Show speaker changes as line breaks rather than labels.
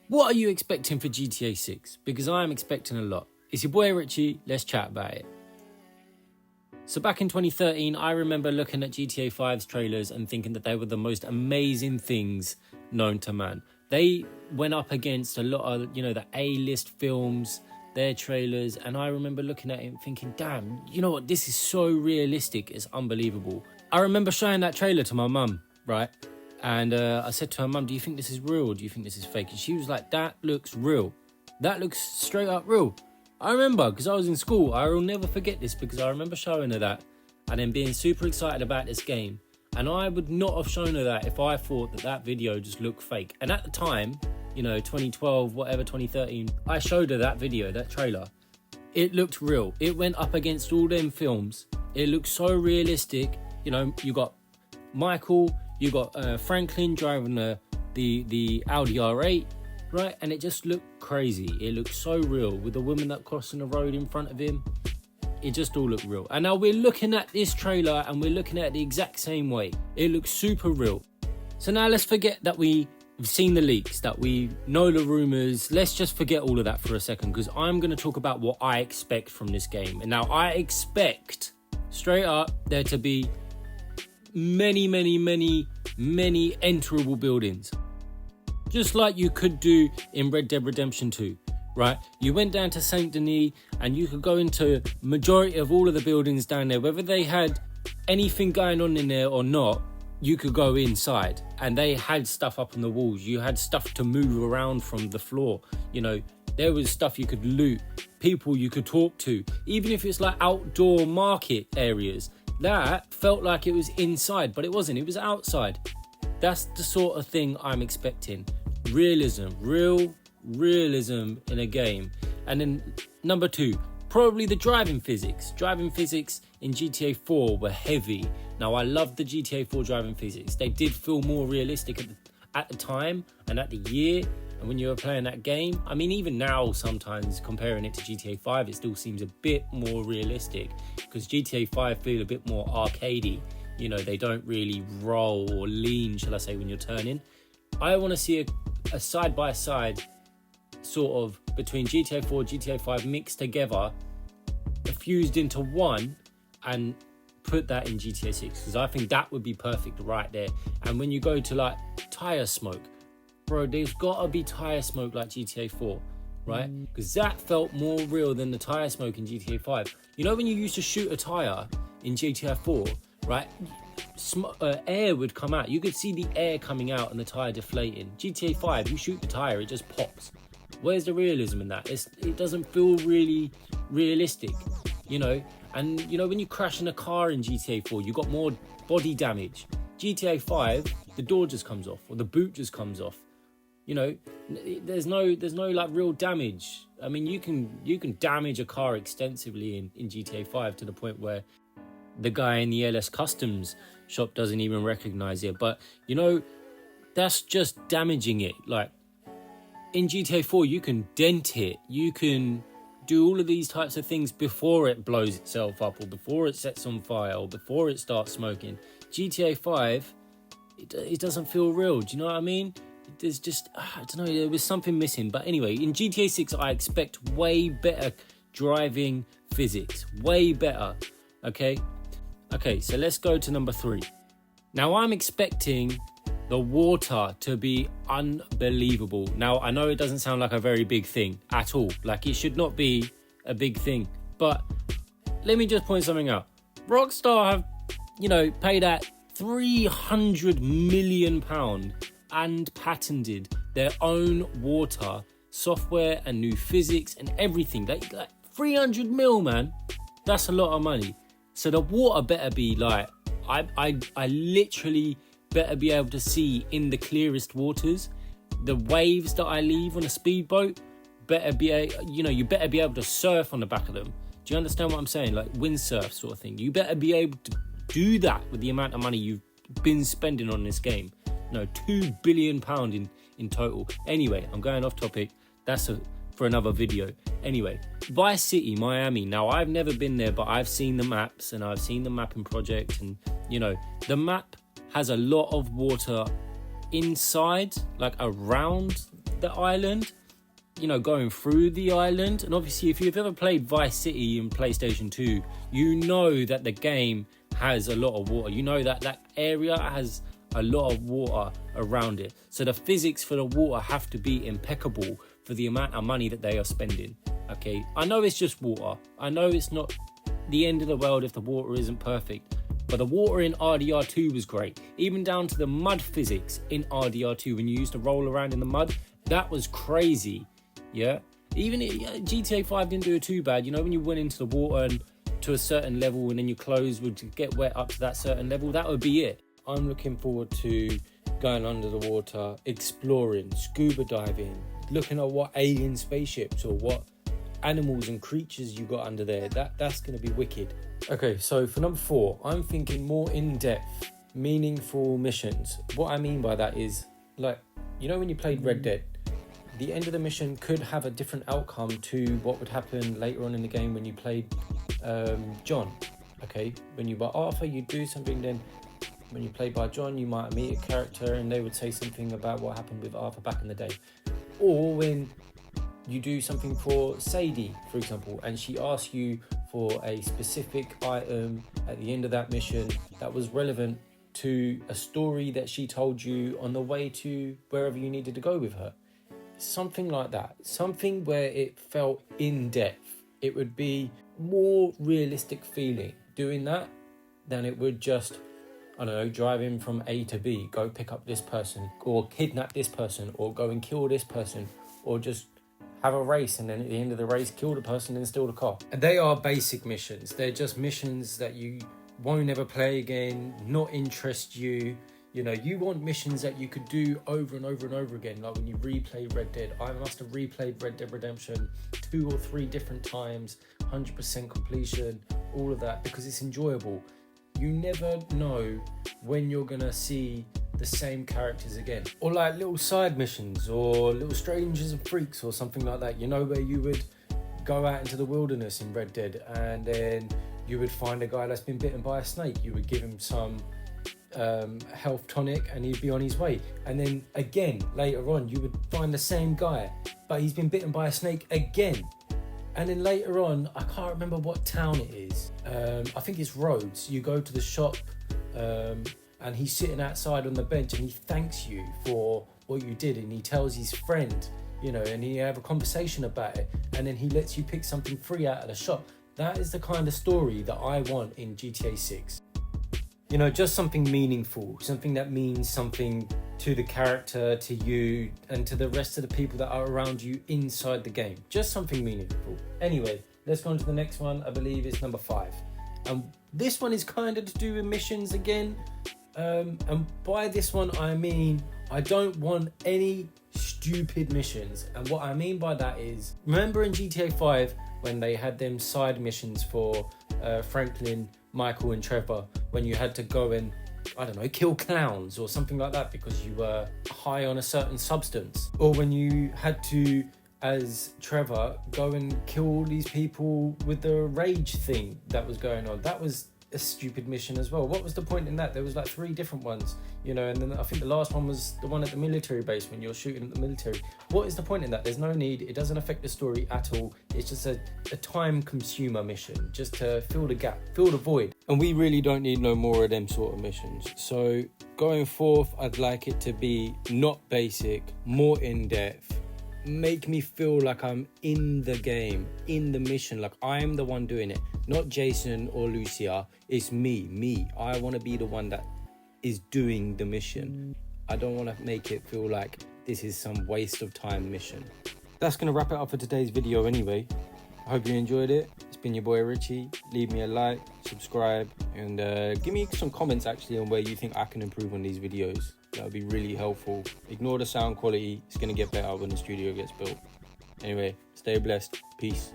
What are you expecting for GTA 6? Because I'm expecting a lot. It's your boy Richie, let's chat about it. So back in 2013, I remember looking at GTA 5's trailers and thinking that they were the most amazing things known to man. They went up against a lot of, the A-list films, their trailers, and I remember looking at it and thinking, damn, you know what, this is so realistic, it's unbelievable. I remember showing that trailer to my mum, right? And I said to her, Mum, do you think this is real? Do you think this is fake? And she was like, that looks real. That looks straight up real. I remember, because I was in school, I will never forget this, because I remember showing her that and then being super excited about this game. And I would not have shown her that if I thought that video just looked fake. And at the time, 2012, whatever, 2013, I showed her that video, that trailer. It looked real. It went up against all them films. It looked so realistic. You got Michael, you got Franklin driving the Audi R8, right? And it just looked crazy. It looked so real with the woman that crossing the road in front of him. It just all looked real. And now we're looking at this trailer and we're looking at it the exact same way. It looks super real. So now let's forget that we've seen the leaks, that we know the rumors. Let's just forget all of that for a second, because I'm going to talk about what I expect from this game. And now I expect, straight up, there to be many enterable buildings, just like you could do in Red Dead Redemption 2, right? You went down to Saint Denis and you could go into majority of all of the buildings down there, whether they had anything going on in there or not. You could go inside and they had stuff up on the walls. You had stuff to move around from the floor. There was stuff you could loot, people you could talk to, even if it's like outdoor market areas. That felt like it was inside, but it wasn't. It was outside. That's the sort of thing I'm expecting. Realism, real realism in a game. And then number 2, probably the driving physics. Driving physics in GTA 4 were heavy. Now, I love the GTA 4 driving physics. They did feel more realistic at the time and at the year. And when you were playing that game, I mean, even now, sometimes comparing it to GTA 5, it still seems a bit more realistic, because GTA 5 feel a bit more arcadey. They don't really roll or lean, shall I say, when you're turning. I want to see a side-by-side sort of between GTA 4 and GTA 5 mixed together, fused into one, and put that in GTA 6, because I think that would be perfect right there. And when you go to like tire smoke, bro, there's got to be tire smoke like GTA 4, right? Because that felt more real than the tire smoke in GTA 5. When you used to shoot a tire in GTA 4, right? Air would come out. You could see the air coming out and the tire deflating. GTA 5, you shoot the tire, it just pops. Where's the realism in that? It doesn't feel really realistic, And, when you crash in a car in GTA 4, you got more body damage. GTA 5, the door just comes off, or the boot just comes off. There's no like real damage. I mean, you can damage a car extensively in GTA 5 to the point where the guy in the LS Customs shop doesn't even recognize it. But that's just damaging it. Like in GTA 4, you can dent it. You can do all of these types of things before it blows itself up, or before it sets on fire, or before it starts smoking. GTA 5, it doesn't feel real. Do you know what I mean? There's just, I don't know, there was something missing. But anyway, in GTA 6, I expect way better driving physics. Way better. Okay, so let's go to number 3. Now, I'm expecting the water to be unbelievable. Now, I know it doesn't sound like a very big thing at all. Like, it should not be a big thing. But let me just point something out. Rockstar have, paid out £300 million and patented their own water software and new physics and everything. Like 300 mil, man. That's a lot of money. So the water better be like, I literally better be able to see in the clearest waters. The waves that I leave on a speedboat better be, you better be able to surf on the back of them. Do you understand what I'm saying? Like windsurf sort of thing. You better be able to do that with the amount of money you've been spending on this game. No, £2 billion in total. Anyway, I'm going off topic. That's for another video. Anyway, Vice City, Miami. Now, I've never been there, but I've seen the maps and I've seen the mapping project. And, the map has a lot of water inside, like around the island, you know, going through the island. And obviously, if you've ever played Vicecity in PlayStation 2, you know that the game has a lot of water. You know that that area has a lot of water around it. So the physics for the water have to be impeccable for the amount of money that they are spending. Okay, I know it's just water. I know it's not the end of the world if the water isn't perfect. But the water in RDR2 was great. Even down to the mud physics in RDR2 when you used to roll around in the mud. That was crazy. Yeah. Even GTA 5 didn't do it too bad. You know, when you went into the water and to a certain level and then your clothes would get wet up to that certain level, that would be it. I'm looking forward to going under the water, exploring, scuba diving, looking at what alien spaceships or what animals and creatures you got under there. That's going to be wicked. Okay, so for number 4, I'm thinking more in-depth, meaningful missions. What I mean by that is, like, you know when you played Red Dead, the end of the mission could have a different outcome to what would happen later on in the game when you played John. Okay, when you were Arthur, you do something, then when you play by John, you might meet a character and they would say something about what happened with Arthur back in the day. Or when you do something for Sadie, for example, and she asks you for a specific item at the end of that mission that was relevant to a story that she told you on the way to wherever you needed to go with her. Something like that. Something where it felt in depth. It would be more realistic feeling doing that than it would just, I don't know, driving from A to B, go pick up this person, or kidnap this person, or go and kill this person, or just have a race and then at the end of the race kill the person and steal the car. And they are basic missions. They're just missions that you won't ever play again, not interest you. You know, you want missions that you could do over and over and over again. Like when you replay Red Dead. I must have replayed Red Dead Redemption 2 or 3 different times, 100% completion, all of that, because it's enjoyable. You never know when you're gonna see the same characters again, or like little side missions or little strangers and freaks or something like that, you know, where you would go out into the wilderness in Red Dead and then you would find a guy that's been bitten by a snake. You would give him some health tonic and he'd be on his way, and then again later on you would find the same guy but he's been bitten by a snake again, and then later on, I can't remember what town it is, I think it's Rhodes. You go to the shop and he's sitting outside on the bench and he thanks you for what you did, and he tells his friend, you know, and you have a conversation about it, and then he lets you pick something free out of the shop. That is the kind of story that I want in GTA 6. You know, just something meaningful, something that means something to the character, to you, and to the rest of the people that are around you inside the game. Just something meaningful. Anyway, let's go on to the next one. I believe it's number 5. And this one is kind of to do with missions again. And by this one, I mean, I don't want any stupid missions. And what I mean by that is, remember in GTA 5 when they had them side missions for Franklin, Michael and Trevor, when you had to go and, I don't know, kill clowns or something like that because you were high on a certain substance, or when you had to, as Trevor, go and kill all these people with the rage thing that was going on. That was a stupid mission as well. What was the point in that? There was like 3 different ones, you know, and then I think the last one was the one at the military base when you're shooting at the military. What is the point in that? There's no need. It doesn't affect the story at all. It's just a time consumer mission, just to fill the gap, fill the void. And we really don't need no more of them sort of missions. So going forth, I'd like it to be not basic, more in-depth, make me feel like I'm in the game, in the mission, like I'm the one doing it, not Jason or Lucia. It's me. I want to be the one that is doing the mission. I don't want to make it feel like this is some waste of time mission. That's going to wrap it up for today's video anyway. I hope you enjoyed it. It's been your boy Richie. Leave me a like, subscribe, and give me some comments actually on where you think I can improve on these videos. That would be really helpful. Ignore the sound quality. It's going to get better when the studio gets built. Anyway, stay blessed. Peace.